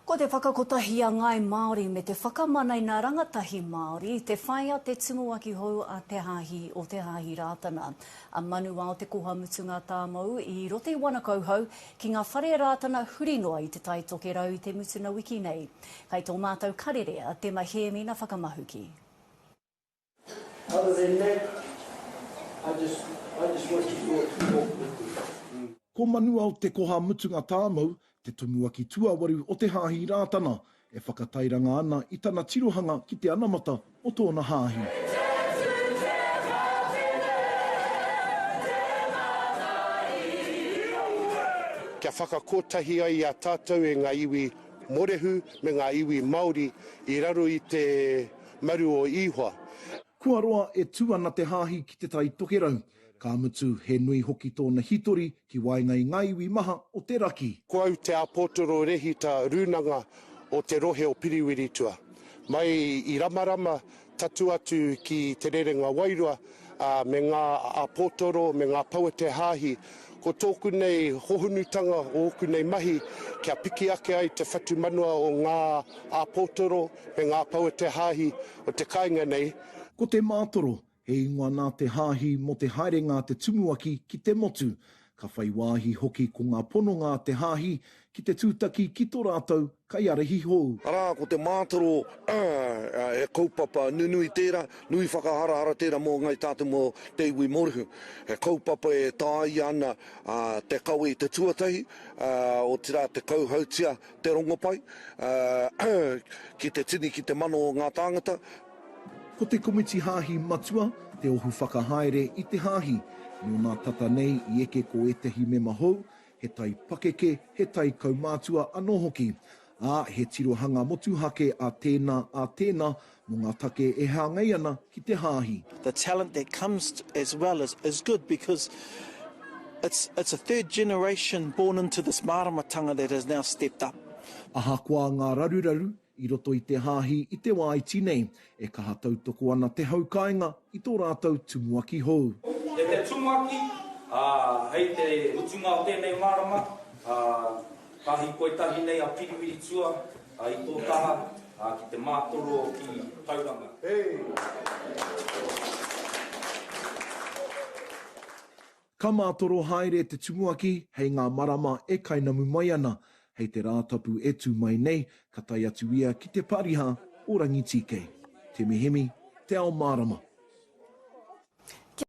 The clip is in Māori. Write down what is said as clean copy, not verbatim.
Ko te whakakotahi a ngai Māori me te whakamana i ngā rangatahi Māori, te whaia te Tumuaki hou a te Haahi o te Haahi Ratana. A Manuao te Kohamutunga Tamou i rote i wanakau hou ki ngā whare Ratana huri noa i te taitoke rau i te mutuna wiki nei. Kei tō mātou karerea te mahemina whakamahuki. Other than that, I just want you to walk with me. Ko Manuao te Kohamutunga Tamou, te Tumuaki Waru o te Haahi Ratana, e whakatairanga ana i tana tirohanga ki te anamata o tōna Haahi. Kia whakakotahi ai a tātou e ngā iwi morehu me ngā iwi Māori i raro i te maru o ihoa. Kua roa e tuana te Haahi ki te tai tokerau. Ka mutu he nui hoki tōna hitori ki waenga i ngā iwi maha o te raki. Ko au te apotoro rehi tā rūnanga o te rohe o Piriwiritua. Mai i ramarama tatu atu ki te rerenga wairua me ngā apotoro, me ngā paua te Haahi. Ko tōku nei hohunutanga o oku nei mahi kia piki ake ai te whatu manua o ngā apotoro me ngā paua te Haahi o te kāinga nei. Ko te Maatoro, he ingoa nā te Haahi mo te haerenga te Tumuaki ki te motu. Ka whai wāhi hoki ko ngā pononga te Haahi ki te tūtaki ki tō rātou kai arehi hou. Arā, ko te Maatoro e kaupapa nunui tērā, nui whakaharahara tērā mō ngai tātou mō te iwi morehu. E kaupapa e tāi ana te kawe i te tuatahi, o tira te kauhautia te rongopai, ki te tini ki te mano o ngā tāngata. Ko te komiti Haahi matua, te ohu whakahaere i te Haahi. Nō nā tata nei i eke ko etehi me mahou, he tai pakeke, he tai kaumātua anō hoki. He tirohanga motuhake a tēnā mō ngā take e hāngai ana ki te Haahi. The talent that comes as well is good because it's a third generation born into this māramatanga that has now stepped up. Aha koa ngā raruraru, i roto i te Haahi i te wā iti nei, e kaha tautoko ana te haukainga i tō rātou Tumuaki hou. E te Tumuaki, hei te utunga o tēnei marama, kahi koetahi nei a Piriwiritua, i tō taha, ki te Maatoro ki tauranga. Ka Maatoro haere te Tumuaki, hei ngā marama e kainamu mai ana, hei te rātapu e tū mai nei, ka tai atu ia ki te pariha o rangitike. Te mihemi, te ao marama.